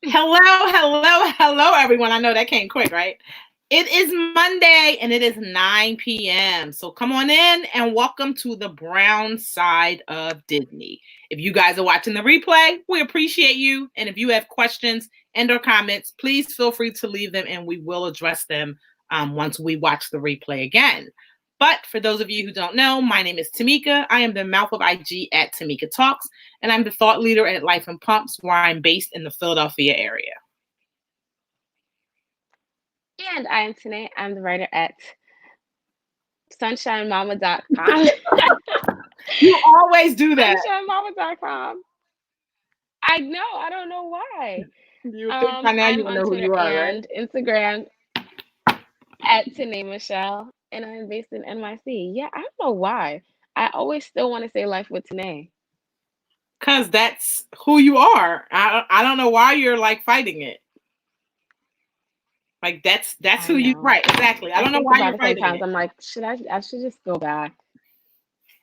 Hello, everyone. I know that came quick, right? It is Monday and it is 9 p.m. So come on in and welcome to the brown side of Disney. If you guys are watching the replay, we appreciate you. And if you have questions and or comments, please feel free to leave them and we will address them once we watch the replay again. But for those of you who don't know, my name is Tomika. I am the mouth of IG at TomikaTalks, and I'm the thought leader at Life and Pumps, where I'm based in the Philadelphia area. And I am Tanay. I'm the writer at sunshinemama.com. You always do that. Sunshinemama.com. I know. I don't know why. You think by now you I'm will on know who Twitter you are, right? and Instagram at Tanay Michelle, and I'm based in NYC. Yeah, I don't know why. I always still want to say life with Tanay. Because that's who you are. I don't know why you're like fighting it. Like that's who you right, exactly. I don't know think why about you're it fighting sometimes. it. I'm like, I should just go back.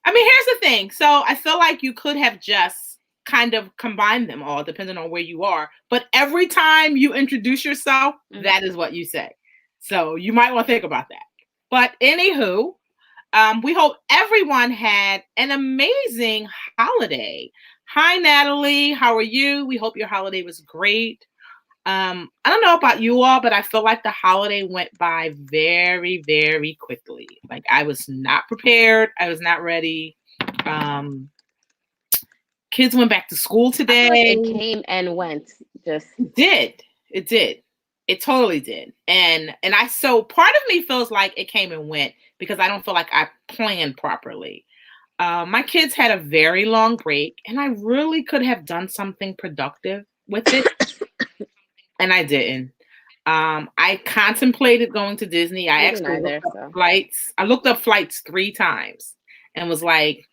I mean, here's the thing. So I feel like you could have just kind of combined them all, depending on where you are. But every time you introduce yourself, that is what you say. So you might want to think about that. But anywho, we hope everyone had an amazing holiday. Hi, Natalie. How are you? We hope your holiday was great. I don't know about you all, but I feel like the holiday went by very, very quickly. Like I was not prepared. I was not ready. Kids went back to school today. Like it came and went. It did. It totally did. And so part of me feels like it came and went because I don't feel like I planned properly. My kids had a very long break and I really could have done something productive with it. And I didn't. I contemplated going to Disney. I actually looked up flights. I looked up flights 3 times and was like,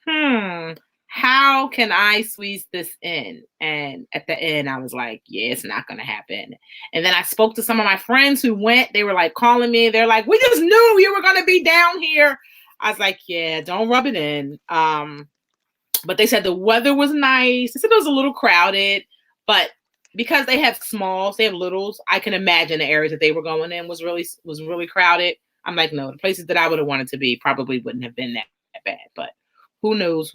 how can I squeeze this in? And at the end, I was like, yeah, it's not going to happen. And then I spoke to some of my friends who went. They were like calling me. They're like, we just knew you were going to be down here. I was like, yeah, don't rub it in. But they said the weather was nice. They said it was a little crowded, but because they have smalls, they have littles, I can imagine the areas that they were going in was really crowded. I'm like, no, the places that I would have wanted to be probably wouldn't have been that bad. But who knows?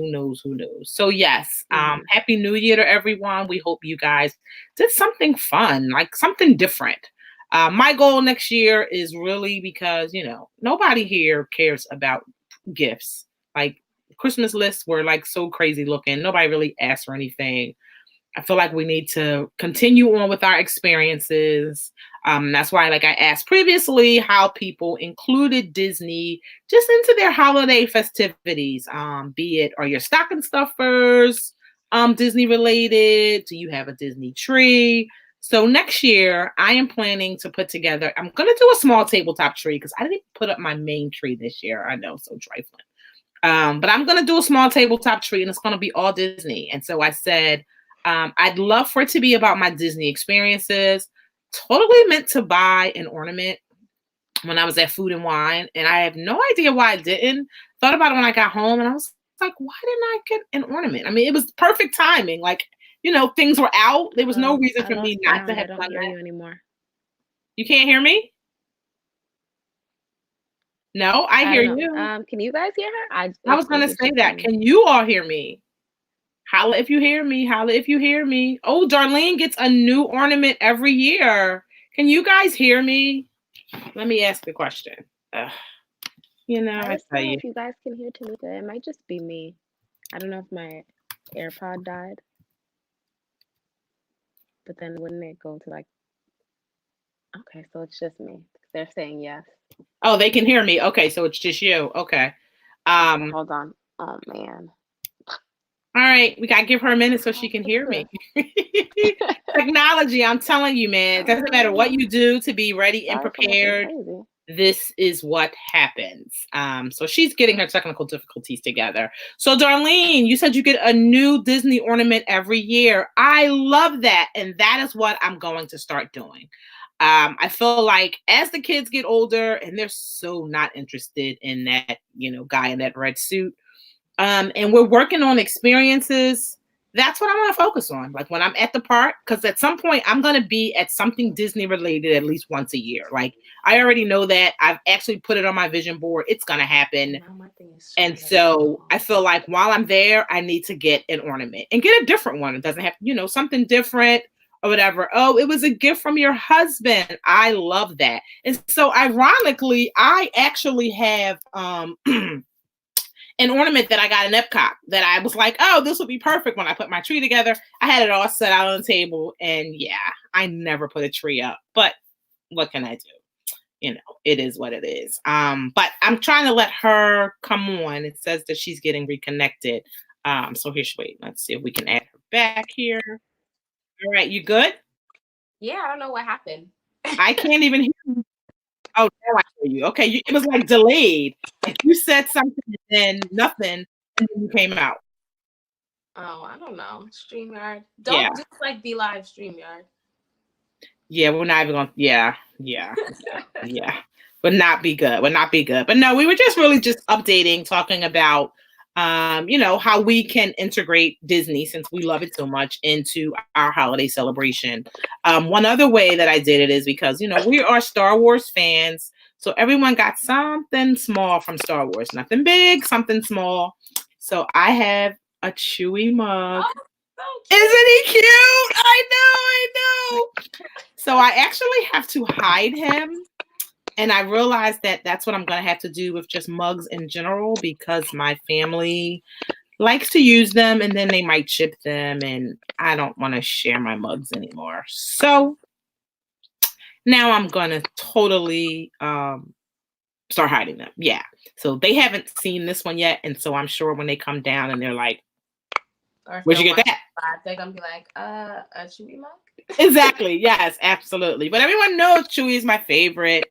So yes, Happy New Year to everyone. We hope you guys did something fun, like something different. My goal next year is really because, nobody here cares about gifts. Like Christmas lists were like so crazy looking. Nobody really asked for anything. I feel like we need to continue on with our experiences. That's why, like I asked previously, how people included Disney just into their holiday festivities. Be it, are your stocking stuffers Disney related? Do you have a Disney tree? So next year, I am planning to put together, I'm going to do a small tabletop tree because I didn't put up my main tree this year. I know, so trifling. But I'm going to do a small tabletop tree and it's going to be all Disney. And so I said, I'd love for it to be about my Disney experiences. Totally meant to buy an ornament when I was at Food and Wine, and I have no idea why I didn't. Thought about it when I got home, and I was like, why didn't I get an ornament? I mean, it was perfect timing. Like, things were out. There was no reason for me not to have done that. You anymore. You can't hear me? No, I hear you. Can you guys hear her? I was going to say that. Can you all hear me? Holla if you hear me. Holla if you hear me. Oh, Darlene gets a new ornament every year. Can you guys hear me? Let me ask the question. I tell you. If you guys can hear Tamika, it might just be me. I don't know if my AirPod died. But then wouldn't it go to like... Okay, so it's just me. They're saying yes. Oh, they can hear me. Okay, so it's just you. Okay. Hold on. Oh, man. All right, we got to give her a minute so she can hear me. Technology, I'm telling you, man. It doesn't matter what you do to be ready and prepared. This is what happens. So she's getting her technical difficulties together. So Darlene, you said you get a new Disney ornament every year. I love that. And that is what I'm going to start doing. I feel like as the kids get older and they're so not interested in that, guy in that red suit. And we're working on experiences that's what I want to focus on. Like when I'm at the park, because at some point I'm going to be at something Disney related at least once a year. Like I already know that. I've actually put it on my vision board. It's going to happen. And so I feel like while I'm there, I need to get an ornament and get a different one. It doesn't have, something different or whatever. Oh, it was a gift from your husband. I love that. And so ironically, I actually have an ornament that I got in Epcot that I was like, oh, this would be perfect when I put my tree together. I had it all set out on the table, and yeah, I never put a tree up, but what can I do? It is what it is. But I'm trying to let her come on. It says that she's getting reconnected. So wait, let's see if we can add her back here. All right, you good? Yeah, I don't know what happened. I can't even hear you. Oh, now I hear you. Okay, it was like delayed. Like you said something and then nothing, and then you came out. Oh, I don't know. StreamYard. Don't just like be live StreamYard. Yeah, we're not even going. Yeah. Would not be good. But no, we were just really just updating, talking about, how we can integrate Disney, since we love it so much, into our holiday celebration. One other way that I did it is because, we are Star Wars fans. So everyone got something small from Star Wars. Nothing big, something small. So I have a Chewie mug. Oh, so isn't he cute? I know. So I actually have to hide him. And I realized that that's what I'm going to have to do with just mugs in general, because my family likes to use them and then they might chip them, and I don't want to share my mugs anymore. So now I'm going to totally start hiding them. Yeah. So they haven't seen this one yet. And so I'm sure when they come down and they're like, where'd you get that? They're going to be like, a Chewie mug? Exactly. Yes, absolutely. But everyone knows Chewie is my favorite.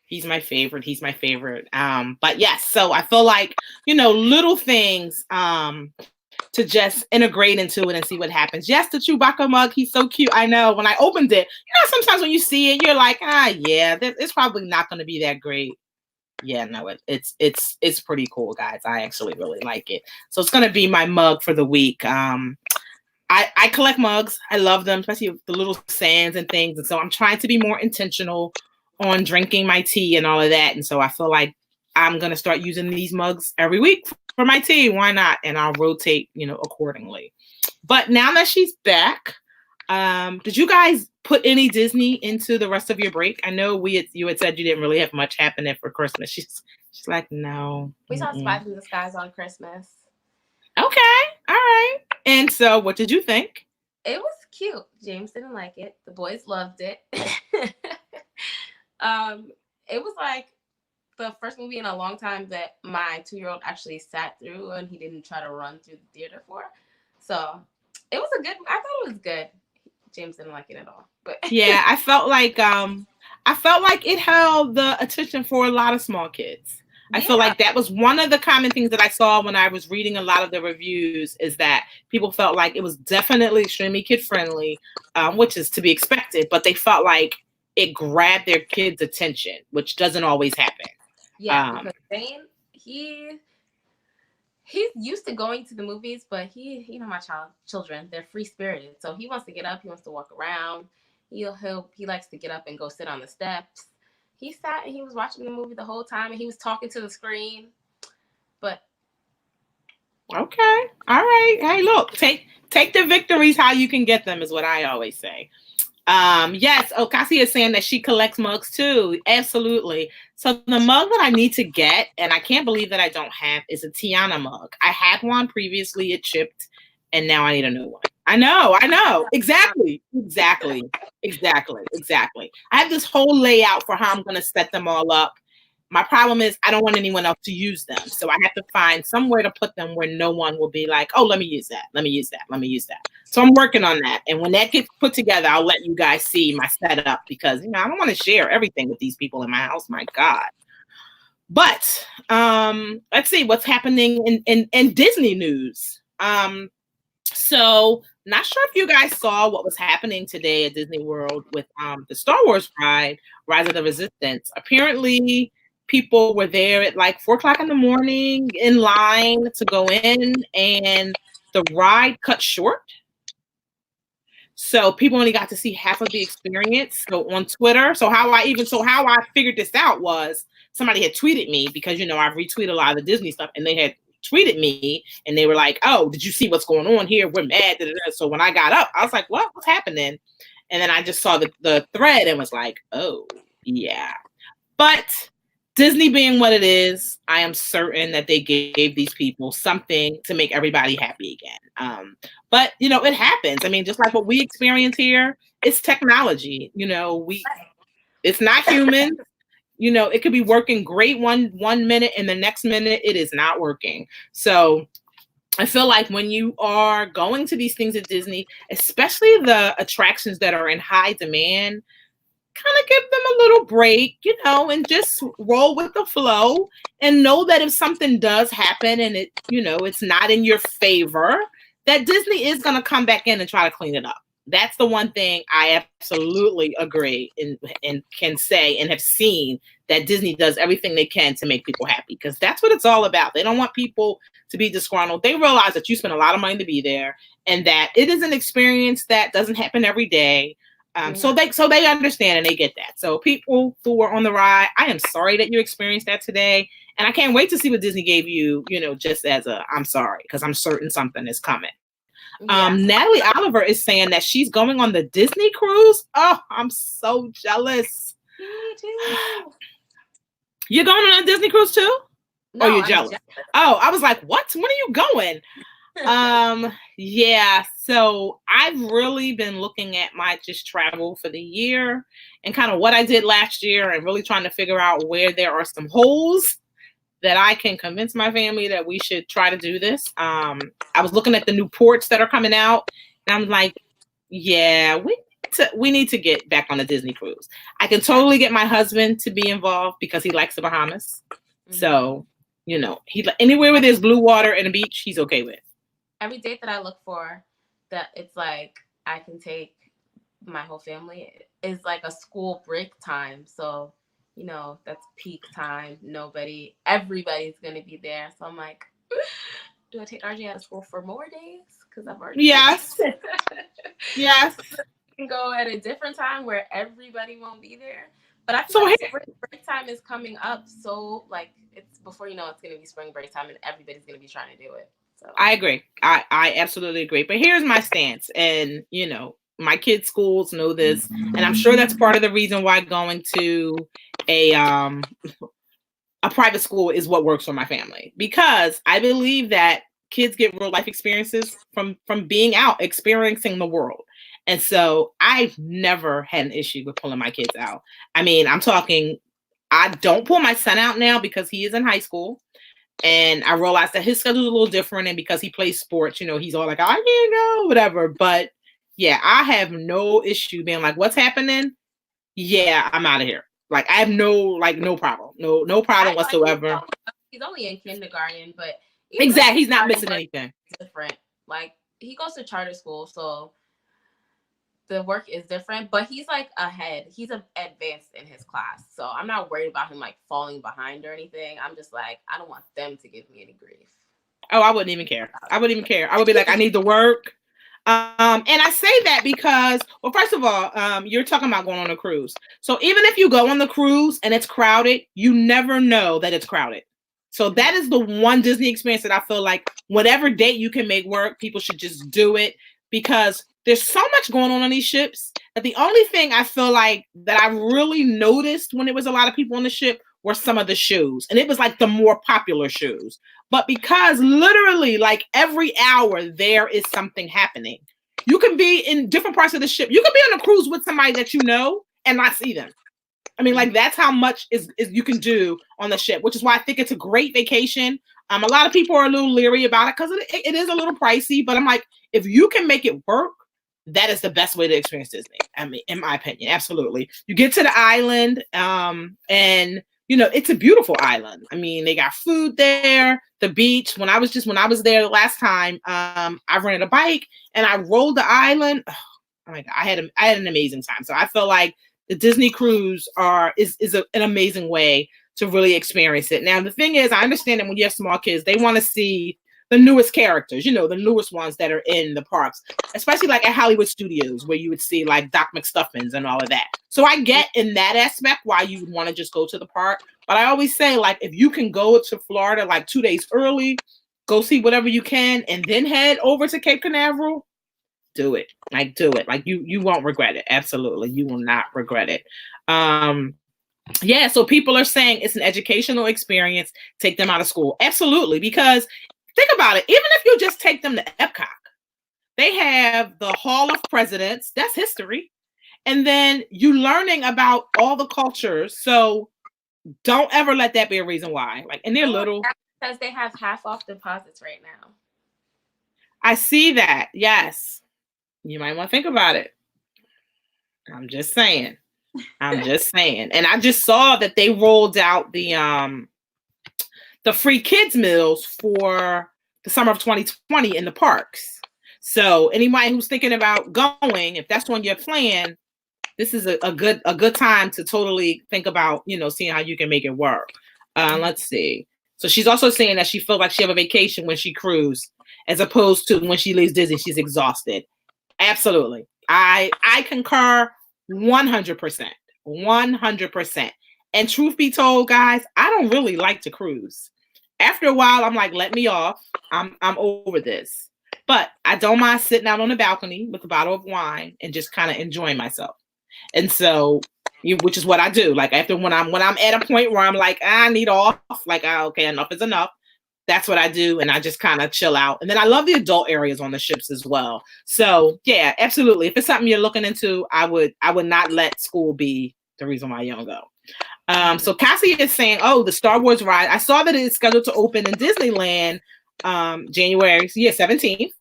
He's my favorite. But yes, so I feel like, little things to just integrate into it and see what happens. Yes, the Chewbacca mug, he's so cute. I know. When I opened it, sometimes when you see it, you're like, yeah, it's probably not going to be that great. Yeah, no, it's pretty cool, guys. I actually really like it. So it's going to be my mug for the week. I collect mugs. I love them, especially the little sands and things. And so I'm trying to be more intentional on drinking my tea and all of that. And so I feel like I'm going to start using these mugs every week for my tea. Why not? And I'll rotate, accordingly. But now that she's back, did you guys put any Disney into the rest of your break? I know you had said you didn't really have much happening for Christmas. She's like, no. We saw Spies in the Skies on Christmas. Okay. All right. And so what did you think? It was cute. James didn't like it. The boys loved it. It was like the first movie in a long time that my 2-year-old actually sat through and he didn't try to run through the theater for. So it was I thought it was good. James didn't like it at all. But yeah, I felt like it held the attention for a lot of small kids. I feel like that was one of the common things that I saw when I was reading a lot of the reviews, is that people felt like it was definitely extremely kid friendly, which is to be expected, but they felt like it grabbed their kids' attention, which doesn't always happen. Yeah, because Zane, he's used to going to the movies, but my children, they're free spirited. So he wants to get up, he wants to walk around. He likes to get up and go sit on the steps. He sat and he was watching the movie the whole time, and he was talking to the screen. But okay, all right. Hey, look, take the victories how you can get them, is what I always say. Yes, Okasi is saying that she collects mugs too. Absolutely. So the mug that I need to get, and I can't believe that I don't have, is a Tiana mug. I had one previously, it chipped, and now I need a new one. I know. Exactly. I have this whole layout for how I'm going to set them all up. My problem is I don't want anyone else to use them. So I have to find somewhere to put them where no one will be like, oh, let me use that. So I'm working on that. And when that gets put together, I'll let you guys see my setup, because, I don't want to share everything with these people in my house. My God. But let's see what's happening in Disney news. So not sure if you guys saw what was happening today at Disney World with the Star Wars ride, Rise of the Resistance. Apparently, people were there at like 4:00 in the morning in line to go in, and the ride cut short. So people only got to see half of the experience. So on Twitter, how I figured this out was somebody had tweeted me because I've retweeted a lot of the Disney stuff, and they had tweeted me and they were like, "Oh, did you see what's going on here? We're mad." Da, da, da. So when I got up, I was like, "What's happening?" And then I just saw the thread and was like, "Oh, yeah." But Disney being what it is, I am certain that they gave these people something to make everybody happy again. But it happens. I mean, just like what we experience here, it's technology. It's not human. It could be working great one minute, and the next minute it is not working. So I feel like when you are going to these things at Disney, especially the attractions that are in high demand, kind of give them a little break, and just roll with the flow and know that if something does happen and it's not in your favor, that Disney is going to come back in and try to clean it up. That's the one thing I absolutely agree and can say and have seen, that Disney does everything they can to make people happy, because that's what it's all about. They don't want people to be disgruntled. They realize that you spend a lot of money to be there and that it is an experience that doesn't happen every day. So they understand and they get that. So people who were on the ride, I am sorry that you experienced that today. And I can't wait to see what Disney gave you, just as I'm sorry, because I'm certain something is coming. Natalie Oliver is saying that she's going on the Disney cruise. Oh, I'm so jealous. Me too. You're going on a Disney cruise too? No, or you're jealous? Oh, I was like, what? When are you going? Yeah, so I've really been looking at my just travel for the year and kind of what I did last year, and really trying to figure out where there are some holes that I can convince my family that we should try to do this. I was looking at the new ports that are coming out, and I'm like, yeah, we need to get back on a Disney cruise. I can totally get my husband to be involved because he likes the Bahamas. Mm-hmm. So, he anywhere where there's blue water and a beach, he's okay with. Every date that I look for, that it's like I can take my whole family, is like a school break time. So, that's peak time. Everybody's gonna be there. So I'm like, do I take RJ out of school for more days? Because I've already yes. I can go at a different time where everybody won't be there. But I feel like spring break time is coming up. So like it's before it's gonna be spring break time and everybody's gonna be trying to do it. So I agree. I absolutely agree. But here's my stance. And, my kids' schools know this. And I'm sure that's part of the reason why going to a private school is what works for my family. Because I believe that kids get real life experiences from being out, experiencing the world. And so I've never had an issue with pulling my kids out. I mean, I'm talking, I don't pull my son out now because he is in high school. And I realized that his schedule is a little different. And because he plays sports, he's all like, I can't go, whatever. But yeah, I have no issue being like, what's happening? Yeah, I'm out of here. Like, I have no problem. No problem whatsoever. He's only in kindergarten, but exactly, he's not missing anything. Different. Like, he goes to charter school, so the work is different, but he's like ahead. He's advanced in his class. So I'm not worried about him like falling behind or anything. I'm just like, I don't want them to give me any grief. Oh, I wouldn't even care. I would be like, I need to work. And I say that because, well, first of all, you're talking about going on a cruise. So even if you go on the cruise and it's crowded, you never know that it's crowded. So that is the one Disney experience that I feel like whatever date you can make work, people should just do it, because there's so much going on these ships that the only thing I feel like that I really noticed when it was a lot of people on the ship were some of the shoes. And it was like the more popular shoes. But because literally like every hour there is something happening. You can be in different parts of the ship. You can be on a cruise with somebody that you know and not see them. I mean, like, that's how much is you can do on the ship, which is why I think it's a great vacation. A lot of people are a little leery about it because it is a little pricey. But I'm like, if you can make it work, that is the best way to experience Disney. I mean, in my opinion, absolutely. You get to the island, and it's a beautiful island. I mean, they got food there, the beach. When I was there the last time, I rented a bike and I rolled the island. Oh my God, I had an amazing time. So I feel like the Disney cruise is an amazing way to really experience it. Now, the thing is, I understand that when you have small kids, they want to see the newest characters, you know, the newest ones that are in the parks, especially like at Hollywood Studios where you would see like Doc McStuffins and all of that. So I get in that aspect why you would want to just go to the park. But I always say, like, if you can go to Florida like 2 days early, go see whatever you can, and then head over to Cape Canaveral, do it. Like, do it. Like, you won't regret it. Absolutely. You will not regret it. Yeah, so people are saying it's an educational experience. Take them out of school. Absolutely. Because think about it. Even if you just take them to Epcot, they have the Hall of Presidents. That's history. And then you learning about all the cultures. So don't ever let that be a reason why. Like, and they're little. Because they have half off deposits right now. I see that. Yes. You might want to think about it. I'm just saying. I'm just saying. And I just saw that they rolled out the free kids meals for the summer of 2020 in the parks. So anybody who's thinking about going, if that's on your plan, this is a good time to totally think about, you know, seeing how you can make it work. Let's see. So she's also saying that she feels like she have a vacation when she cruise, as opposed to when she leaves Disney, she's exhausted. Absolutely. I concur 100%. 100%. And truth be told, guys, I don't really like to cruise. After a while, I'm like, let me off. I'm over this. But I don't mind sitting out on the balcony with a bottle of wine and just kind of enjoying myself. And so, which is what I do. Like, after when I'm at a point where I'm like, I need off, like, okay, enough is enough. That's what I do. And I just kind of chill out. And then I love the adult areas on the ships as well. So yeah, absolutely. If it's something you're looking into, I would not let school be the reason why you don't go. So Cassie is saying, oh, the Star Wars ride. I saw that it is scheduled to open in Disneyland January 17th.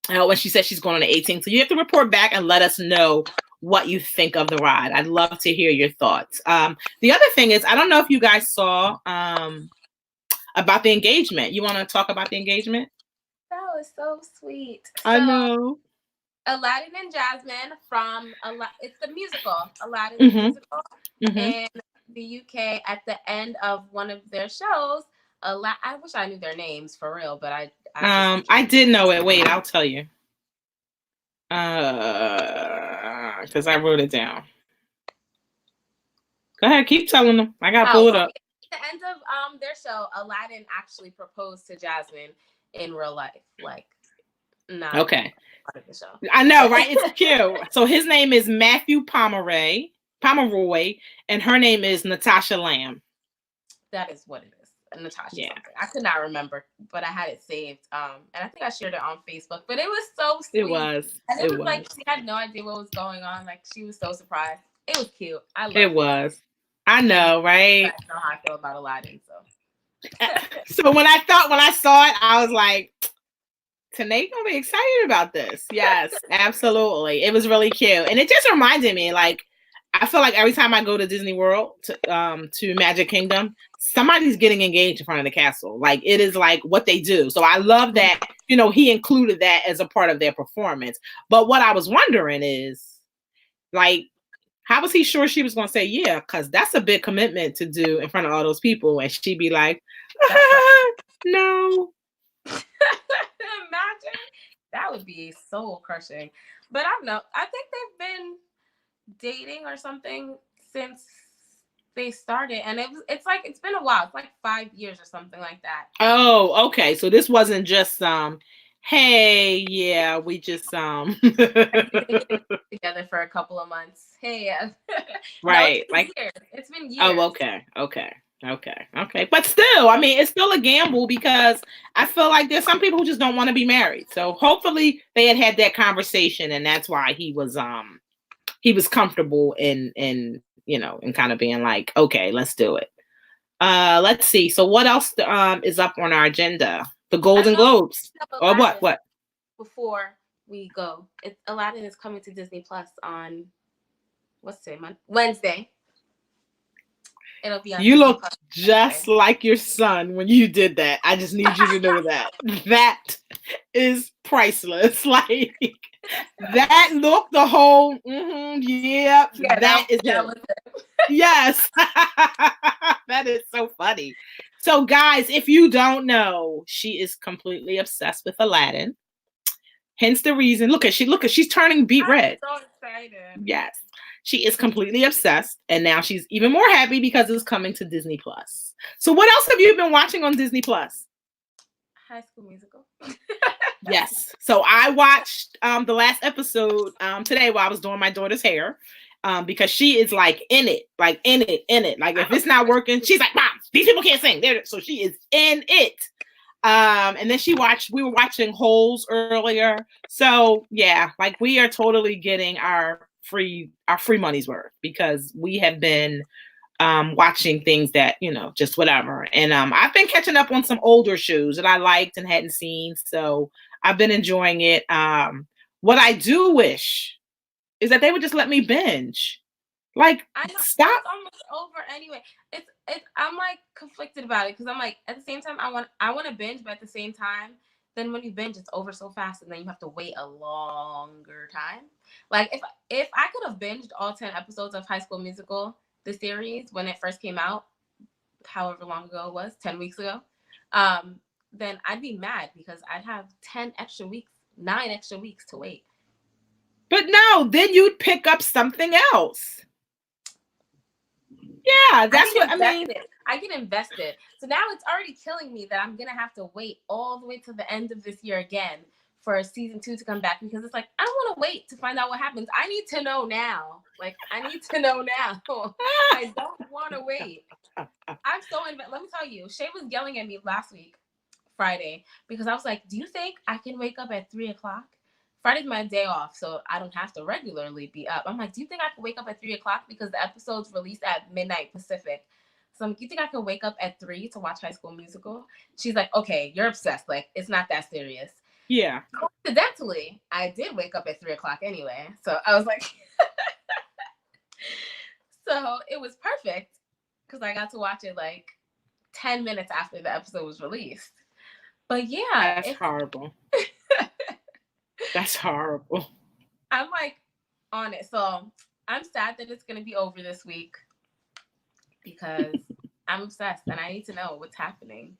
When she said she's going on the 18th. So you have to report back and let us know what you think of the ride. I'd love to hear your thoughts. The other thing is, I don't know if you guys saw about the engagement. You want to talk about the engagement? That was so sweet. I know. Aladdin and Jasmine from it's the musical, Aladdin the musical in the UK. At the end of one of their shows, I wish I knew their names for real, but I did know it. Wait, I'll tell you. Because I wrote it down. Go ahead, keep telling them. I gotta pull it up. At the end of their show, Aladdin actually proposed to Jasmine in real life. Like, not okay. part of the show. I know, right? It's cute. So his name is Matthew Pomeroy, and her name is Natasha Lamb. That is what it is. Natasha. Yeah. Something. I could not remember, but I had it saved. And I think I shared it on Facebook. But it was so sweet. It was. And it was like she had no idea what was going on. Like, she was so surprised. It was cute. I loved it. Was. I know, right? I know how I feel about Aladdin. So when I saw it, I was like, Tanay gonna be excited about this. Yes, absolutely. It was really cute. And it just reminded me, like, I feel like every time I go to Disney World to Magic Kingdom, somebody's getting engaged in front of the castle. Like, it is like what they do. So I love that, you know, he included that as a part of their performance. But what I was wondering is, like, how was he sure she was going to say yeah? Because that's a big commitment to do in front of all those people. And she'd be like, no. Imagine. That would be soul crushing. But I don't know. I think they've been dating or something since they started. And it's like, it's been a while. It's like 5 years or something like that. Oh, okay. So this wasn't just hey, yeah, we just together for a couple of months. Hey, yeah. Right. No, it's been years. Oh, okay. But still, I mean, it's still a gamble because I feel like there's some people who just don't want to be married. So hopefully they had that conversation, and that's why he was comfortable in you know, in kind of being like, okay, let's do it. Let's see. So what else is up on our agenda? The Golden Globes. Or what? Before we go, Aladdin is coming to Disney Plus on what's today? Wednesday. It'll be on you Disney look Plus just Wednesday. Like your son when you did that. I just need you to know that. That is priceless. Like that look, the whole yeah, that is him. Yes. That is so funny. So, guys, if you don't know, she is completely obsessed with Aladdin. Hence the reason. She's turning beet red. I'm so excited. Yes. She is completely obsessed. And now she's even more happy because it's coming to Disney Plus. So what else have you been watching on Disney Plus? High School Musical. Yes. So I watched the last episode today while I was doing my daughter's hair. Because she is like in it. Like if it's not working, she's like, Mom, these people can't sing. So she is in it. And then we were watching Holes earlier. So yeah, like we are totally getting our free money's worth because we have been watching things that, just whatever. And I've been catching up on some older shows that I liked and hadn't seen. So I've been enjoying it. What I do wish is that they would just let me binge. Like, I know, stop. it's almost over anyway. It's I'm like conflicted about it because I'm like at the same time I want to binge, but at the same time, then when you binge, it's over so fast, and then you have to wait a longer time. Like if I could have binged all 10 episodes of High School Musical, the series, when it first came out, however long ago it was, 10 weeks ago, then I'd be mad because I'd have 9 extra weeks to wait. But no, then you'd pick up something else. Yeah, that's what I mean. I get invested. So now it's already killing me that I'm going to have to wait all the way to the end of this year again for season 2 to come back because it's like, I don't want to wait to find out what happens. I need to know now. Like, I need to know now. I don't want to wait. I'm so invested. Let me tell you, Shay was yelling at me last week, Friday, because I was like, do you think I can wake up at 3 o'clock? Friday's my day off, so I don't have to regularly be up. I'm like, do you think I can wake up at 3 o'clock? Because the episode's released at midnight Pacific. So I'm like, you think I can wake up at 3 to watch High School Musical? She's like, okay, you're obsessed. Like, it's not that serious. Yeah. Coincidentally, I did wake up at 3 o'clock anyway. So I was like, so it was perfect because I got to watch it like 10 minutes after the episode was released. But yeah. That's horrible. That's horrible. I'm like on it. So I'm sad that it's going to be over this week because I'm obsessed and I need to know what's happening.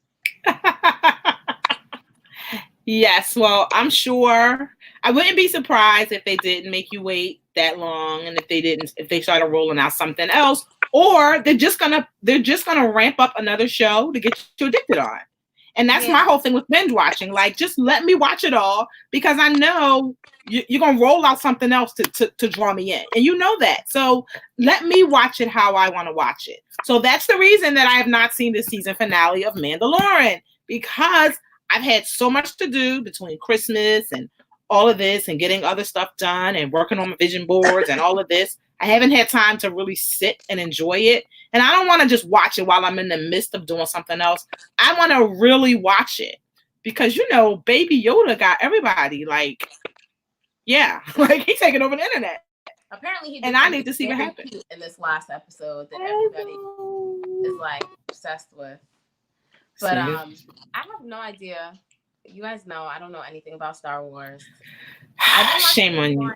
Yes. Well, I'm sure I wouldn't be surprised if they didn't make you wait that long and if they started rolling out something else, or they're just going to ramp up another show to get you addicted on. And that's my whole thing with binge watching. Like, just let me watch it all because I know you're going to roll out something else to draw me in. And you know that. So let me watch it how I want to watch it. So that's the reason that I have not seen the season finale of Mandalorian, because I've had so much to do between Christmas and all of this and getting other stuff done and working on my vision boards and all of this. I haven't had time to really sit and enjoy it. And I don't want to just watch it while I'm in the midst of doing something else. I want to really watch it because, Baby Yoda got everybody like, yeah, like he's taking over the internet. Apparently he did, and I need to see what happens in this last episode that everybody is like obsessed with. But I have no idea. You guys know I don't know anything about Star Wars. Shame on you.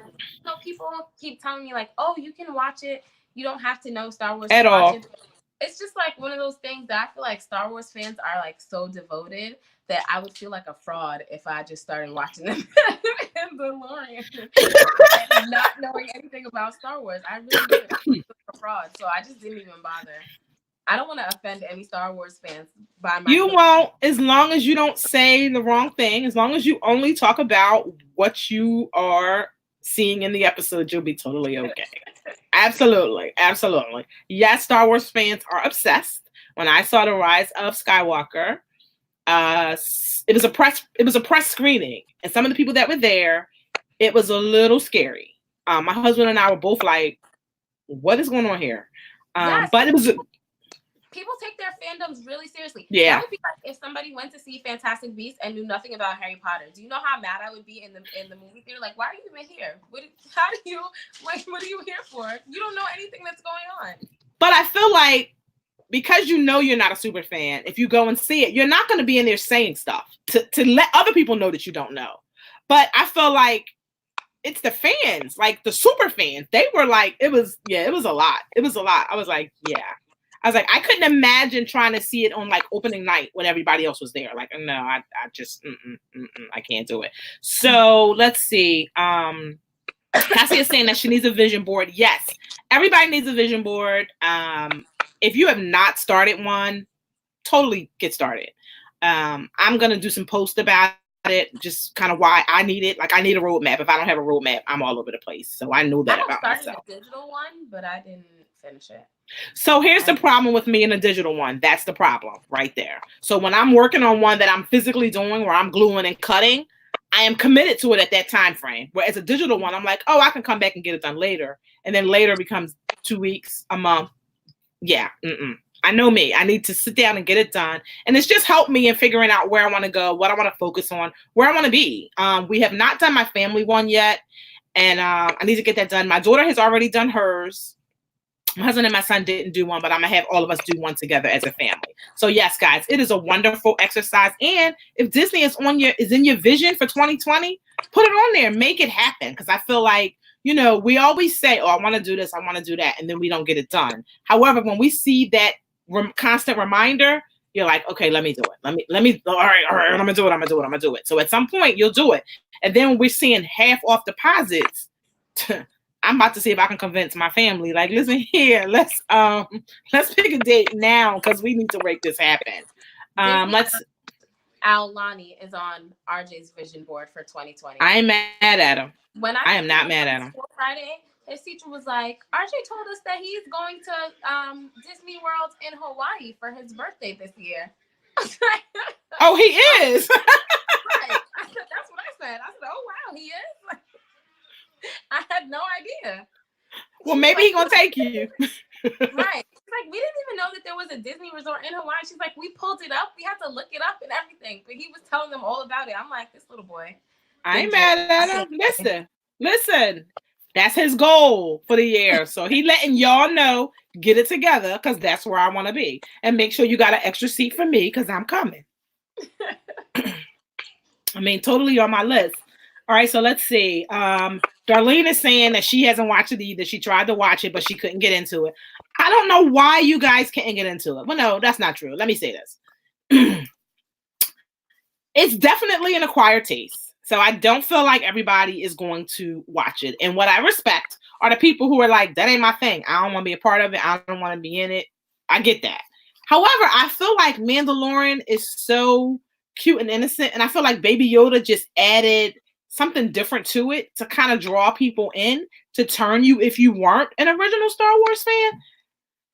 People keep telling me like, oh, you can watch it. You don't have to know Star Wars at all. It's just like one of those things that I feel like Star Wars fans are like so devoted that I would feel like a fraud if I just started watching them Mandalorian and not knowing anything about Star Wars. I really did feel like a fraud, so I just didn't even bother. I don't want to offend any Star Wars fans by my You won't, as long as you don't say the wrong thing, as long as you only talk about what you are seeing in the episode, you'll be totally okay. Absolutely. Yes, Star Wars fans are obsessed. When I saw The Rise of Skywalker, it was a press screening, and some of the people that were there, it was a little scary. My husband and I were both like, what is going on here? Yes. But it was people take their fandoms really seriously. Yeah. That would be like if somebody went to see Fantastic Beasts and knew nothing about Harry Potter. Do you know how mad I would be in the movie theater? Like, why are you even here? What are you here for? You don't know anything that's going on. But I feel like because you're not a super fan, if you go and see it, you're not going to be in there saying stuff to let other people know that you don't know. But I feel like it's the fans, like the super fans. They were like, it was a lot. I was like, yeah. I was like, I couldn't imagine trying to see it on like opening night when everybody else was there. Like, no, I just, I can't do it. So let's see. Cassie is saying that she needs a vision board. Yes, everybody needs a vision board. If you have not started one, totally get started. I'm gonna do some posts about it, just kind of why I need it. Like, I need a roadmap. If I don't have a roadmap, I'm all over the place. So I know that about myself. I started a digital one, but I didn't finish it. So here's the problem with me in a digital one. That's the problem right there. So when I'm working on one that I'm physically doing, where I'm gluing and cutting, I am committed to it at that time frame. Whereas a digital one, I'm like, oh, I can come back and get it done later. And then later becomes 2 weeks, a month. Yeah. I know me. I need to sit down and get it done. And it's just helped me in figuring out where I want to go, what I want to focus on, where I want to be. We have not done my family one yet. And I need to get that done. My daughter has already done hers. My husband and my son didn't do one, but I'm going to have all of us do one together as a family. So yes, guys, it is a wonderful exercise. And if Disney is in your vision for 2020, put it on there, make it happen. Because I feel like, we always say, oh, I want to do this, I want to do that. And then we don't get it done. However, when we see that constant reminder, you're like, okay, let me do it. Let me, all right, I'm going to do it. So at some point you'll do it. And then when we're seeing half off deposits, I'm about to see if I can convince my family, like, listen here, let's pick a date now because we need to make this happen. Aulani is on RJ's vision board for 2020. I ain't mad at him. I am not mad at him. Friday, his teacher was like, RJ told us that he's going to Disney World in Hawaii for his birthday this year. Oh, he is. Right. That's what I said. I said, oh wow, he is. I had no idea. Well, maybe he's gonna take you. Right. She's like, we didn't even know that there was a Disney resort in Hawaii. She's like, we pulled it up. We had to look it up and everything. But he was telling them all about it. I'm like, this little boy. I ain't mad at him. Listen. That's his goal for the year. So he letting y'all know, get it together, because that's where I want to be. And make sure you got an extra seat for me, because I'm coming. I mean, totally on my list. All right, so let's see. Darlene is saying that she hasn't watched it either. She tried to watch it, but she couldn't get into it. I don't know why you guys can't get into it. Well, no, that's not true. Let me say this. It's definitely an acquired taste. So I don't feel like everybody is going to watch it. And what I respect are the people who are like, that ain't my thing. I don't want to be a part of it. I don't want to be in it. I get that. However, I feel like Mandalorian is so cute and innocent. And I feel like Baby Yoda just added something different to it to kind of draw people in, to turn you, if you weren't an original Star Wars fan.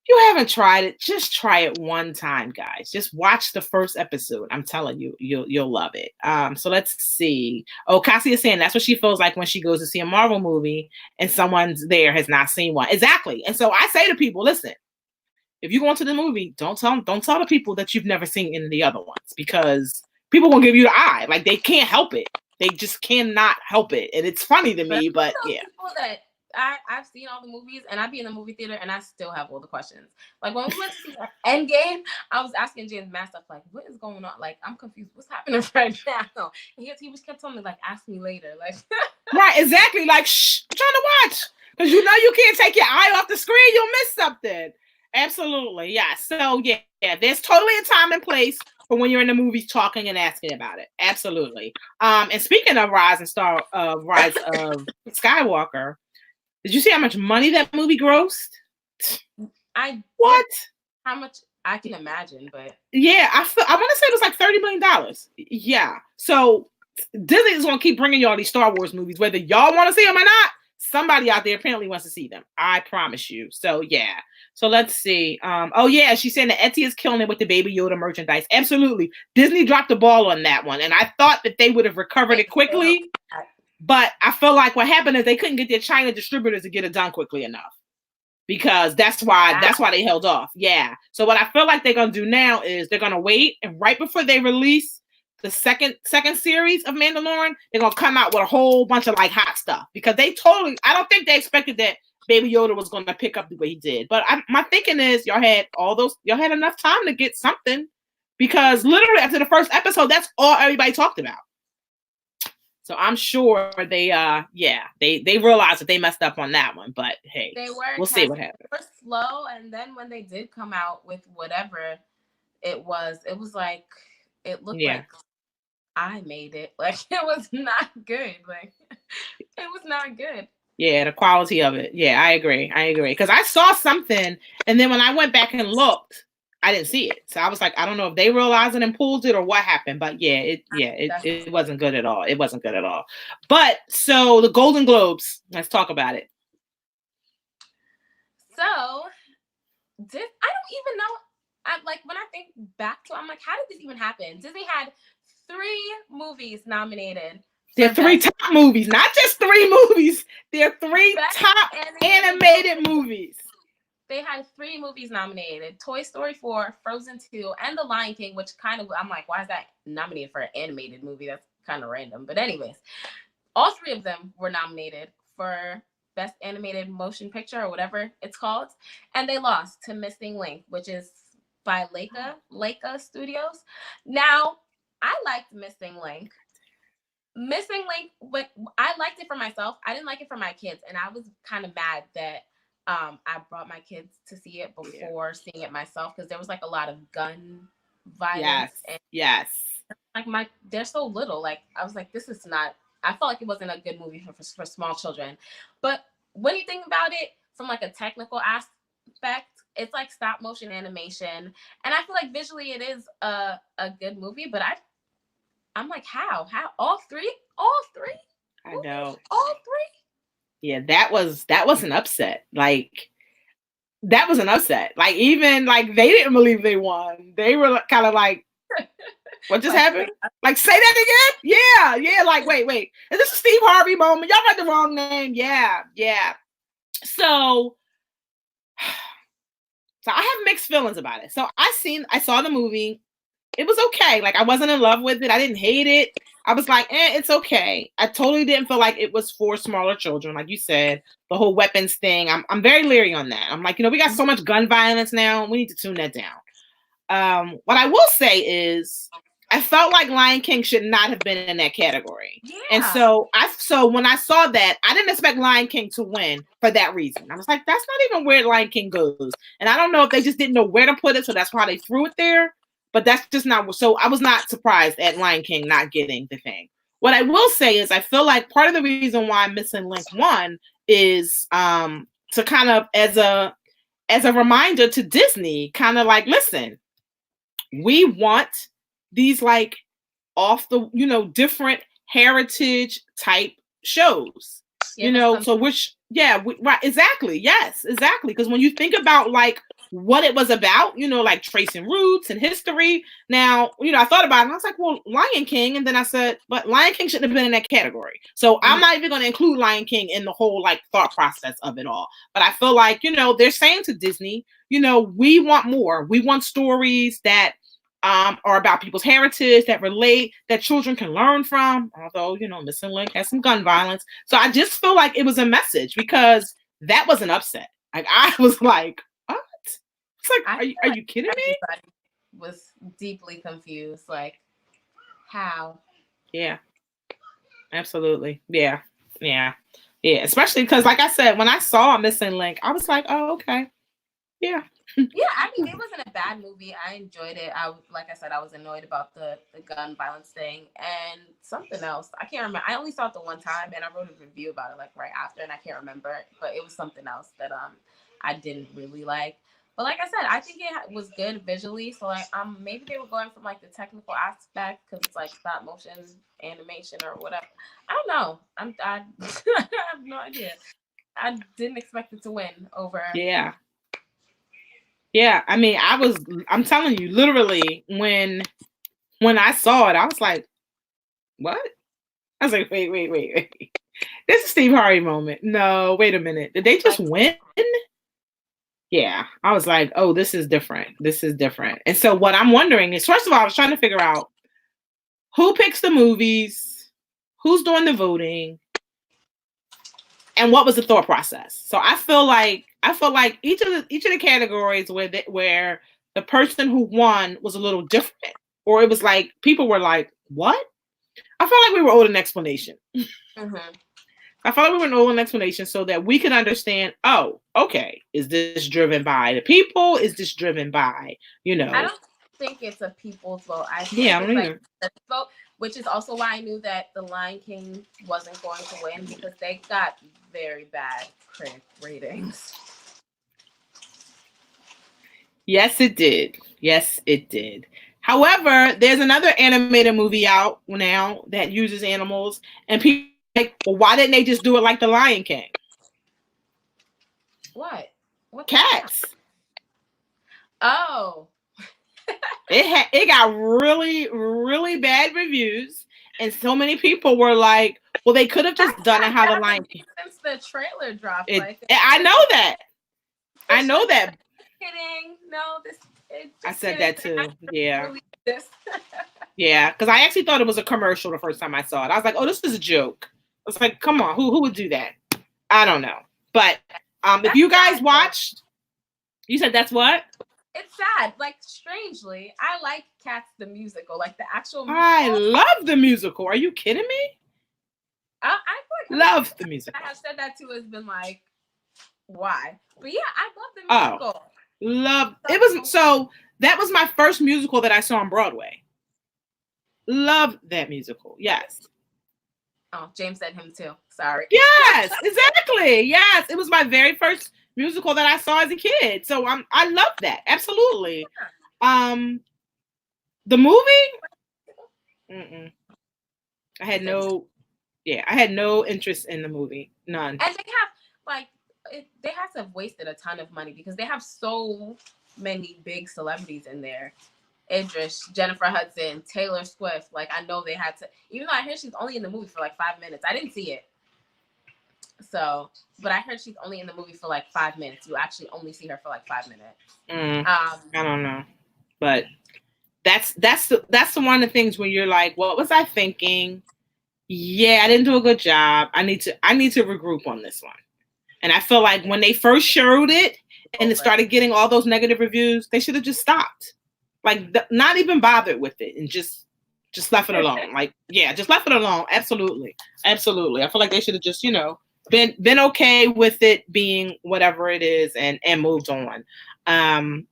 You haven't tried it, just try it one time, guys. Just watch the first episode. I'm telling you, you'll love it. So let's see. Oh, Cassie is saying that's what she feels like when she goes to see a Marvel movie and someone's there has not seen one. Exactly. And so I say to people, listen, if you go into the movie, don't tell the people that you've never seen any of the other ones, because people will give you the eye. Like, they can't help it. They just cannot help it. And it's funny to me, but yeah. People that I've seen all the movies, and I be in the movie theater and I still have all the questions. Like, when we went to see Endgame, I was asking James Matt stuff like, what is going on? Like, I'm confused. What's happening right now? And he just kept telling me, like, ask me later. Like, right, exactly. Like, shh, I'm trying to watch. Because you know you can't take your eye off the screen. You'll miss something. Absolutely. Yeah. So yeah, there's totally a time and place for when you're in the movies talking and asking about it. Absolutely. And speaking of Rise of Skywalker, did you see how much money that movie grossed? What? How much? I can imagine, but yeah, I want to say it was like $30 million. Yeah. So Disney is going to keep bringing y'all these Star Wars movies, whether y'all want to see them or not. Somebody out there apparently wants to see them. I promise you. So yeah. So let's see. Oh yeah, she's saying that Etsy is killing it with the Baby Yoda merchandise. Absolutely. Disney dropped the ball on that one, and I thought that they would have recovered it quickly. But I feel like what happened is they couldn't get their China distributors to get it done quickly enough, because that's why they held off. Yeah. So what I feel like they're gonna do now is they're gonna wait, and right before they release the second series of Mandalorian, they're gonna come out with a whole bunch of like hot stuff, because I don't think they expected that Baby Yoda was gonna pick up the way he did. But my thinking is y'all had enough time to get something, because literally after the first episode, that's all everybody talked about. So I'm sure they realized that they messed up on that one. But hey, They were we'll see what casting, happens. they were slow, and then when they did come out with whatever it was like it looked Yeah. like I made it. Like it was not good. Like it was not good. Yeah, the quality of it. Yeah, I agree. Because I saw something, and then when I went back and looked, I didn't see it. So I was like, I don't know if they realized it and pulled it or what happened. But it wasn't good at all. It wasn't good at all. But so the Golden Globes, let's talk about it. So I don't even know. Like when I think back to it, I'm like, how did this even happen? Disney had 3 movies nominated. There are 3 top movies, not just 3 movies. There are 3 top animated movies. They had 3 movies nominated: Toy Story 4, Frozen 2, and The Lion King, which kind of, I'm like, why is that nominated for an animated movie? That's kind of random. But anyways, all 3 of them were nominated for Best Animated Motion Picture or whatever it's called. And they lost to Missing Link, which is by Leica Studios. Now, I liked Missing Link. Missing Link, but I liked it for myself. I didn't like it for my kids, and I was kind of mad that I brought my kids to see it before seeing it myself, because there was like a lot of gun violence. Yes. And like they're so little. Like I was like, this is not. I felt like it wasn't a good movie for small children. But when you think about it from like a technical aspect, it's like stop motion animation, and I feel like visually it is a good movie. But I'm like, how all three I know. all 3. Yeah, that was an upset. Like that was an upset. Like even like they didn't believe they won. They were kind of like, what just happened? Like say that again? Yeah. Like wait. Is this a Steve Harvey moment? Y'all got the wrong name. Yeah. So I have mixed feelings about it. So I saw the movie. It was okay. Like I wasn't in love with it. I didn't hate it. I was like, it's okay. I totally didn't feel like it was for smaller children. Like you said, the whole weapons thing. I'm very leery on that. I'm like, we got so much gun violence now. We need to tune that down. What I will say is I felt like Lion King should not have been in that category. Yeah. And so when I saw that, I didn't expect Lion King to win for that reason. I was like, that's not even where Lion King goes. And I don't know if they just didn't know where to put it, so that's why they threw it there. But that's just not, so I was not surprised at Lion King not getting the thing. What I will say is I feel like part of the reason why Missing Link won is to kind of as a reminder to Disney, kind of like, listen, we want these like off the, different heritage type shows, so right, exactly. Yes, exactly. Because when you think about like what it was about, like tracing roots and history. Now, I thought about it and I was like, well, Lion King. And then I said, but Lion King shouldn't have been in that category. So I'm not even going to include Lion King in the whole like thought process of it all. But I feel like, they're saying to Disney, we want more. We want stories that are about people's heritage, that relate, that children can learn from. Although, Missing Link has some gun violence. So I just feel like it was a message because that was an upset. Like I was like, it's like, are you kidding me? Everybody was deeply confused. Like, how? Yeah, absolutely. Yeah. Especially because, like I said, when I saw Missing Link, I was like, oh, okay. Yeah. I mean, it wasn't a bad movie. I enjoyed it. Like I said, I was annoyed about the gun violence thing and something else. I can't remember. I only saw it the one time, and I wrote a review about it like right after, and I can't remember. But it was something else that I didn't really like. But like I said, I think it was good visually. So like maybe they were going from like the technical aspect because it's like stop motion animation or whatever. I don't know. I have no idea. I didn't expect it to win over. Yeah. I mean, I'm telling you, literally when I saw it, I was like, what? I was like, wait. This is Steve Harvey moment. No, wait a minute. Did they just win? Yeah. I was like, oh, this is different. And so what I'm wondering is, first of all, I was trying to figure out who picks the movies, who's doing the voting, and what was the thought process. So I feel like each of the categories where the person who won was a little different, or it was like people were like, what? I felt like we were owed an explanation. Mm-hmm. I felt like we were owed an explanation so that we could understand, oh, okay, is this driven by the people? Is this driven by, I don't think it's a people's vote. I Yeah, think I don't it's like either. the vote, which is also why I knew that The Lion King wasn't going to win because they got very bad critic ratings. Yes, it did. Yes, it did. However, there's another animated movie out now that uses animals, and people are like, well, why didn't they just do it like The Lion King? What? What's that about? Cats. Oh. It got really, really bad reviews, and so many people were like, well, they could have just done it how The Lion King. Since the trailer dropped, I know that. I know that. Kidding. No, I said that too. Yeah. This. Yeah, because I actually thought it was a commercial the first time I saw it. I was like, oh, this is a joke. I was like, come on, who would do that? I don't know. But if you guys watched, you said that's what? It's sad. Like, strangely, I like Cats the musical, like the actual musical. I love the musical. Are you kidding me? I love the musical. I have said that too. Has been like, why? But yeah, I love the musical. Love it was so that was my first musical that I saw on Broadway. Love that musical. Yes. Oh, James said him too. Sorry. Yes, exactly. Yes, it was my very first musical that I saw as a kid. So I love that. Absolutely. The movie? Mm-mm. I had no interest in the movie. None. And they have they have to have wasted a ton of money because they have so many big celebrities in there. Idris, Jennifer Hudson, Taylor Swift. Like, I know they had to, even though I hear she's only in the movie for like 5 minutes. I didn't see it. So, but I heard she's only in the movie for like 5 minutes. You actually only see her for like 5 minutes. I don't know. But that's the one of the things when you're like, what was I thinking? Yeah, I didn't do a good job. I need to regroup on this one. And I feel like when they first showed it and it started getting all those negative reviews, they should have just stopped. Like, not even bothered with it and just left it alone. Like, yeah, just left it alone. Absolutely. Absolutely. I feel like they should have just, been okay with it being whatever it is and moved on.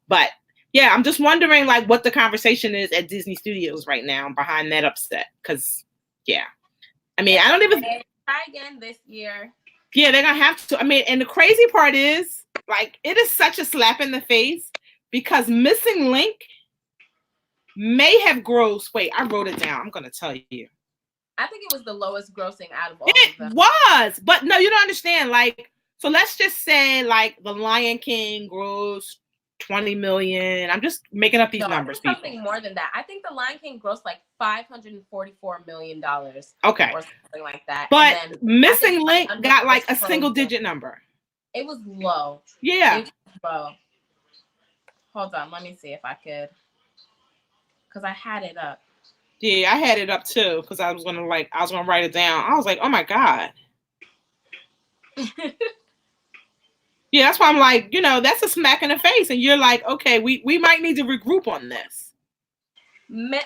But yeah, I'm just wondering like what the conversation is at Disney Studios right now behind that upset. Cause yeah, I mean, I don't even try again this year. Yeah, they're gonna have to. I mean, and the crazy part is like, it is such a slap in the face because Missing Link may have grossed. Wait, I wrote it down. I'm gonna tell you. I think it was the lowest grossing out of all of them. It was, but no, you don't understand. Like, so let's just say like The Lion King grossed 20 million. I'm just making up these numbers. Something more than that. I think The Lion King grossed like $544 million. Okay, or something like that. But then Missing Link got like a single-digit number. It was low. Yeah. It was low. Hold on, let me see if I could, because I had it up. Yeah, I had it up too because I was gonna write it down. I was like, oh my God. Yeah, that's why I'm like, that's a smack in the face, and you're like, okay, we might need to regroup on this. The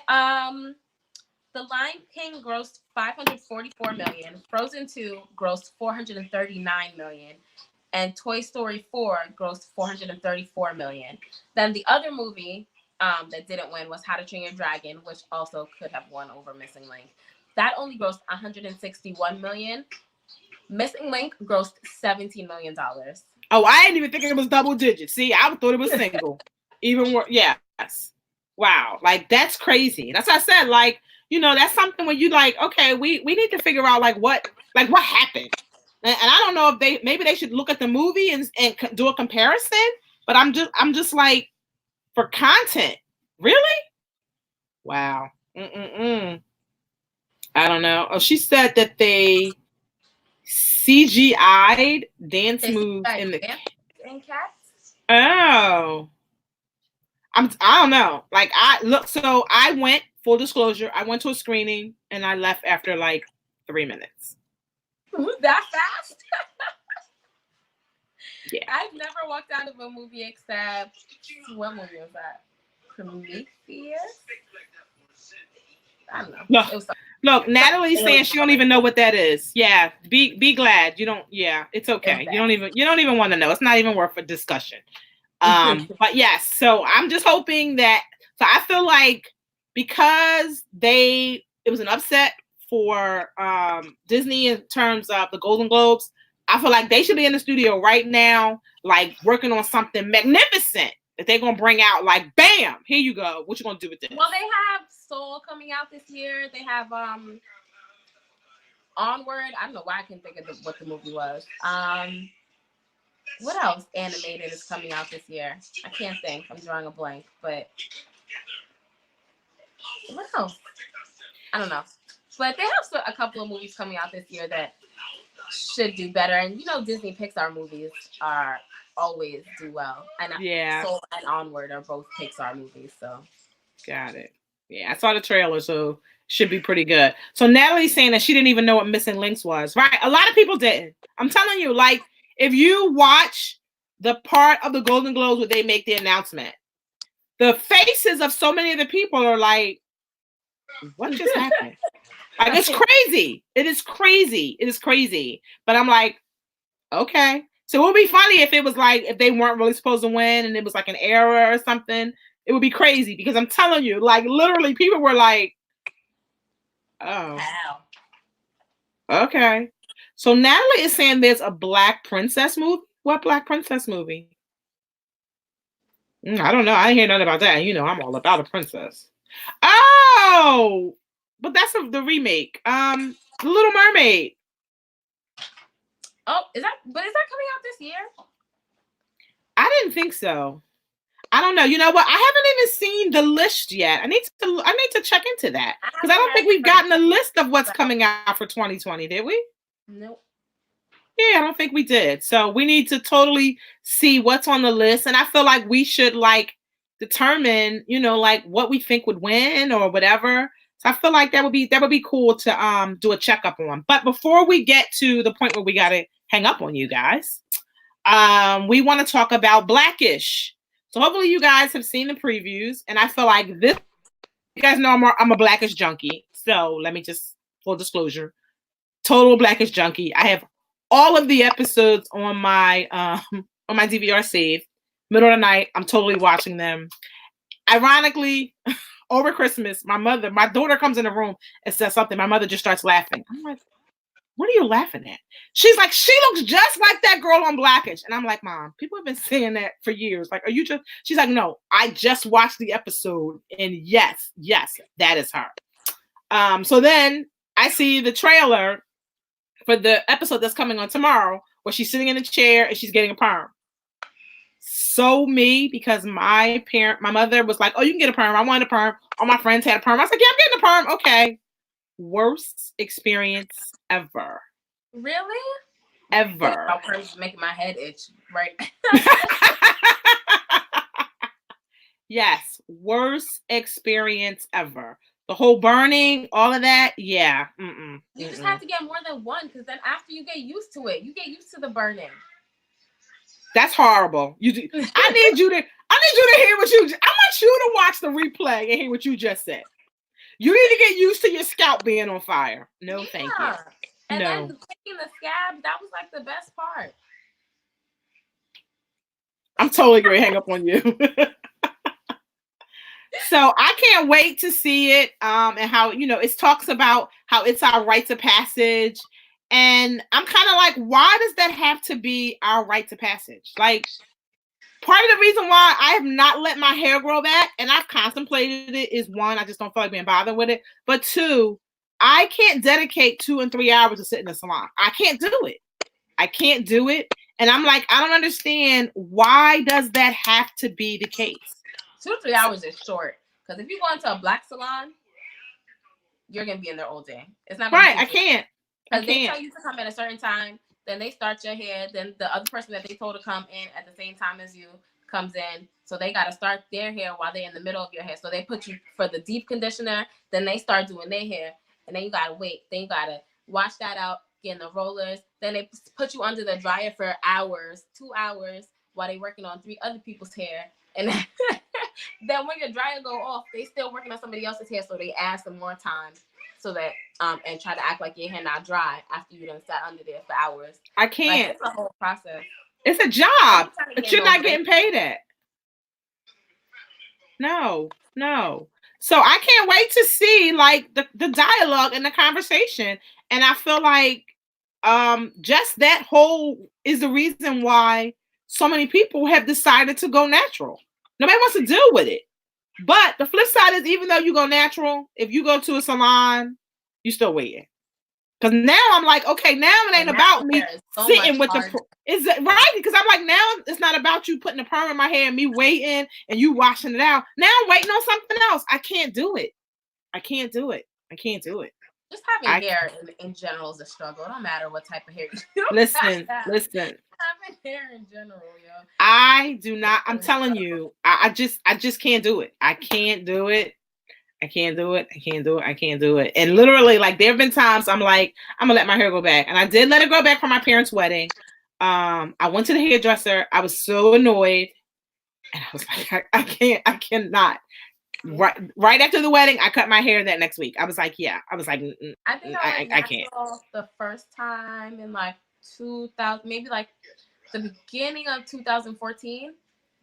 Lion King grossed $544 million. Frozen 2 grossed $439 million, and Toy Story 4 grossed $434 million. Then the other movie that didn't win was How to Train Your Dragon, which also could have won over Missing Link. That only grossed $161 million. Missing Link grossed $17 million. Oh, I didn't even think it was double digits. See, I thought it was single. Even more, yes. Wow, like that's crazy. That's what I said. Like, that's something when you like, okay, we need to figure out what happened. And I don't know if maybe they should look at the movie and do a comparison. But I'm just like, for content, really? Wow. I don't know. Oh, she said that they CGI'd dance moves in Cats. Oh. I don't know. Like, so I went, full disclosure, I went to a screening and I left after like 3 minutes. That fast? Yeah. I've never walked out of a movie except, what movie was that? Prometheus? I don't know. No. Look, Natalie's saying she don't even know what that is. Yeah, be glad you don't. Yeah, it's okay. You don't even want to know. It's not even worth a discussion. But yes, so I'm just hoping that. So I feel like because it was an upset for Disney in terms of the Golden Globes. I feel like they should be in the studio right now, like working on something magnificent that they're gonna bring out. Like, bam, here you go. What you gonna do with this? Well, they have Soul coming out this year. They have Onward. I don't know why I can't think of what the movie was. What else animated is coming out this year? I can't think. I'm drawing a blank. But what else? I don't know. But they have a couple of movies coming out this year that should do better. And you know, Disney Pixar movies are always do well. And Soul and Onward are both Pixar movies. So got it. Yeah, I saw the trailer, so should be pretty good. So Natalie's saying that she didn't even know what Missing Links was. Right? A lot of people didn't. I'm telling you, like, if you watch the part of the Golden Globes where they make the announcement, the faces of so many of the people are like, what just happened? Like, it's crazy. It is crazy. It is crazy. But I'm like, okay. So it would be funny if it was like, if they weren't really supposed to win and it was like an error or something. It would be crazy because I'm telling you, like, literally people were like, oh, okay. So Natalie is saying there's a Black Princess movie. What Black Princess movie? I don't know. I didn't hear nothing about that. You know, I'm all about a princess. Oh, but that's the remake. The Little Mermaid. Oh, is that coming out this year? I didn't think so. I don't know. You know what? I haven't even seen the list yet. I need to check into that because I don't think we've gotten a list of what's coming out for 2020. Did we? Nope. Yeah, I don't think we did. So we need to totally see what's on the list, and I feel like we should like determine, you know, like what we think would win or whatever. So I feel like that would be cool to do a checkup on. But before we get to the point where we got to hang up on you guys, we want to talk about Blackish. So hopefully you guys have seen the previews, and I feel like this. You guys know I'm a Blackish junkie. So let me just full disclosure, total Blackish junkie. I have all of the episodes on my DVR save. Middle of the night, I'm totally watching them. Ironically, over Christmas, my daughter comes in the room and says something. My mother just starts laughing. I'm like, what are you laughing at? She's like, she looks just like that girl on Blackish. And I'm like, Mom, people have been saying that for years. Like, are you just? She's like, no, I just watched the episode. And yes, that is her. So then I see the trailer for the episode that's coming on tomorrow where she's sitting in a chair and she's getting a perm. So me, because my mother was like, oh, you can get a perm. I wanted a perm. All my friends had a perm. I was like, yeah, I'm getting a perm. Okay. Worst experience ever. Really? Ever. My perm's making my head itch, right? Yes. Worst experience ever. The whole burning, all of that. Yeah. You just have to get more than one because then after you get used to it, you get used to the burning. That's horrible. I need you to hear what I want you to watch the replay and hear what you just said. You need to get used to your scalp being on fire. No, thank you. And then taking the scab, that was like the best part. I'm totally going to hang up on you. So I can't wait to see it and how, you know, it talks about how it's our rites of passage. And I'm kind of like, why does that have to be our rite of passage? Like, part of the reason why I have not let my hair grow back, and I've contemplated it, is one, I just don't feel like being bothered with it. But two, I can't dedicate 2 and 3 hours to sit in the salon. I can't do it. And I'm like, I don't understand. Why does that have to be the case? 2 to 3 hours is short. Because if you go into a black salon, you're going to be in there all day. It's not right. I can't. Because they tell you to come at a certain time. Then they start your hair. Then the other person that they told to come in at the same time as you comes in. So they got to start their hair while they're in the middle of your hair. So they put you for the deep conditioner. Then they start doing their hair. And then you got to wait. Then you got to wash that out, get in the rollers. Then they put you under the dryer for hours, 2 hours, while they're working on 3 other people's hair. And then when your dryer go off, they still working on somebody else's hair. So they add some more time. so that and try to act like your hair not dry after you done sat under there for hours. I can't. Like, it's a whole process. It's a job, but you're not getting paid at. No. So I can't wait to see like the dialogue and the conversation. And I feel like just that whole is the reason why so many people have decided to go natural. Nobody wants to deal with it. But the flip side is, even though you go natural, if you go to a salon, you still waiting. Because now I'm like, okay, now it ain't about me sitting with the... Is it right? Because I'm like, now it's not about you putting the perm in my hair and me waiting and you washing it out. Now I'm waiting on something else. I can't do it. Just having hair in general is a struggle. It don't matter what type of hair you listen. Having hair in general, yo. I do not. I'm telling you, I just can't do it. I can't do it. And literally, like, there have been times I'm like, I'm gonna let my hair go back, and I did let it go back for my parents' wedding. I went to the hairdresser. I was so annoyed, and I was like, I cannot. Right after the wedding, I cut my hair that next week. I was like, I think I can't. The first time in like 2000, maybe like the beginning of 2014.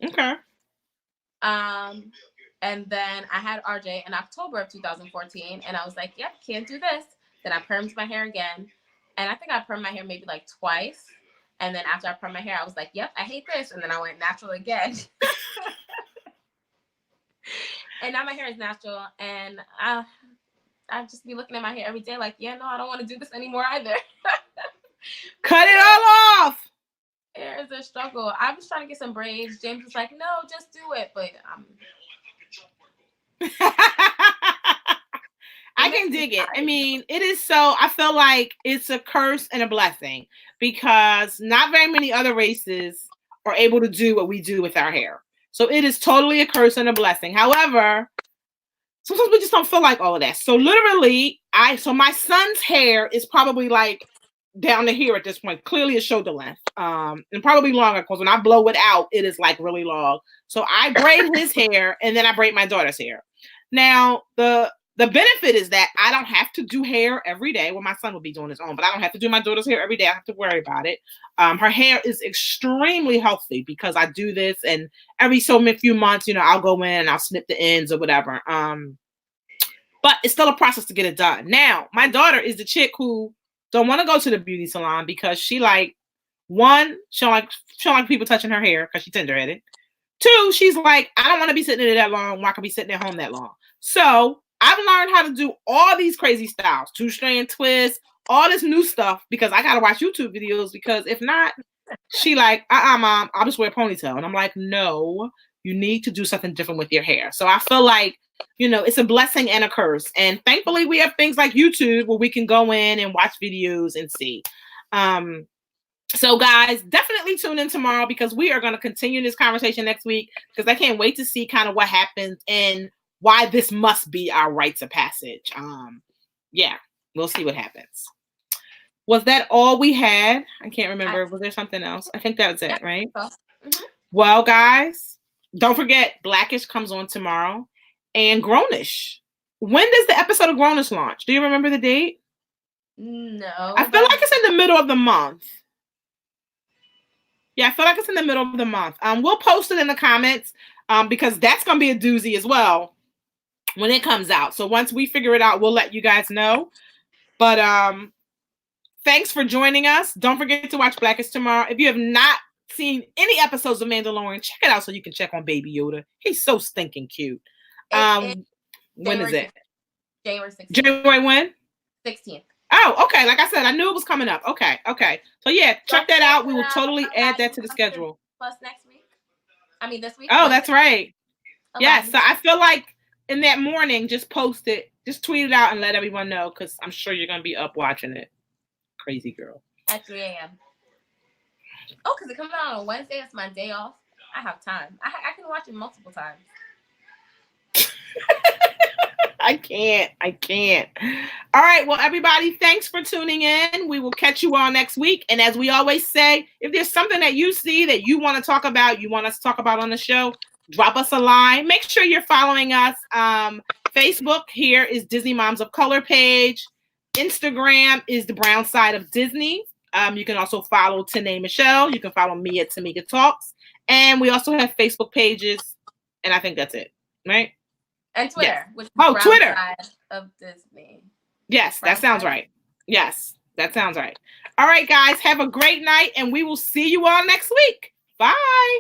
Okay. And then I had RJ in October of 2014, and I was like, yep, can't do this. Then I permed my hair again, and I think I permed my hair maybe like twice. And then after I permed my hair, I was like, yep, I hate this. And then I went natural again. And now my hair is natural, and I just be looking at my hair every day like, yeah, no, I don't want to do this anymore either. Cut it all off. Hair is a struggle. I was trying to get some braids. James was like, no, just do it. But I can dig it. I mean, it is so, I feel like it's a curse and a blessing, because not very many other races are able to do what we do with our hair. So it is totally a curse and a blessing. However, sometimes we just don't feel like all of that. So literally, so my son's hair is probably like down to here at this point, clearly a shoulder length, and probably longer, because when I blow it out, it is like really long. So I braid his hair, and then I braid my daughter's hair. Now, the benefit is that I don't have to do hair every day. Well, my son will be doing his own, but I don't have to do my daughter's hair every day. I have to worry about it. Her hair is extremely healthy because I do this, and every few months, I'll go in and I'll snip the ends or whatever. But it's still a process to get it done. Now, my daughter is the chick who don't want to go to the beauty salon because she like, one, she don't like people touching her hair because she's tender-headed. Two, she's like, I don't want to be sitting in it that long. Why can I be sitting at home that long? So I've learned how to do all these crazy styles, 2-strand twists, all this new stuff, because I got to watch YouTube videos, because if not, she like, mom, I'll just wear a ponytail. And I'm like, no, you need to do something different with your hair. So I feel like, it's a blessing and a curse. And thankfully we have things like YouTube where we can go in and watch videos and see. So guys, definitely tune in tomorrow, because we are going to continue this conversation next week, because I can't wait to see kind of what happens and why this must be our rites of passage. Yeah, we'll see what happens. Was that all we had? I can't remember. Was there something else? I think that was it, right? Mm-hmm. Well, guys, don't forget, Blackish comes on tomorrow, and Grownish. When does the episode of Grownish launch? Do you remember the date? No. I feel like it's in the middle of the month. Yeah, I feel like it's in the middle of the month. We'll post it in the comments, because that's going to be a doozy as well when it comes out. So once we figure it out, we'll let you guys know. But thanks for joining us. Don't forget to watch Blackish tomorrow. If you have not seen any episodes of Mandalorian, check it out so you can check on Baby Yoda. He's so stinking cute. When is it? January 16th. January when? 16th. Oh, okay. Like I said, I knew it was coming up. Okay. So yeah, check that out. We will totally add that to the schedule. Plus next week. I mean, this week. Oh, that's right. Yes. So I feel like in that morning, just post it, just tweet it out and let everyone know, because I'm sure you're going to be up watching it. Crazy girl. At 3 a.m. Oh, because it comes out on a Wednesday. It's my day off. I have time. I can watch it multiple times. I can't. All right. Well, everybody, thanks for tuning in. We will catch you all next week. And as we always say, if there's something that you see that you want to talk about, you want us to talk about on the show, drop us a line. Make sure you're following us. Facebook here is Disney Moms of Color page. Instagram is the Brown Side of Disney. You can also follow Tanay Michelle. You can follow me at TomikaTalks. And we also have Facebook pages. And I think that's it, right? And Twitter, yes. which is Brown Twitter Side of Disney. Yes, that sounds right. Yes, that sounds right. All right, guys, have a great night, and we will see you all next week. Bye.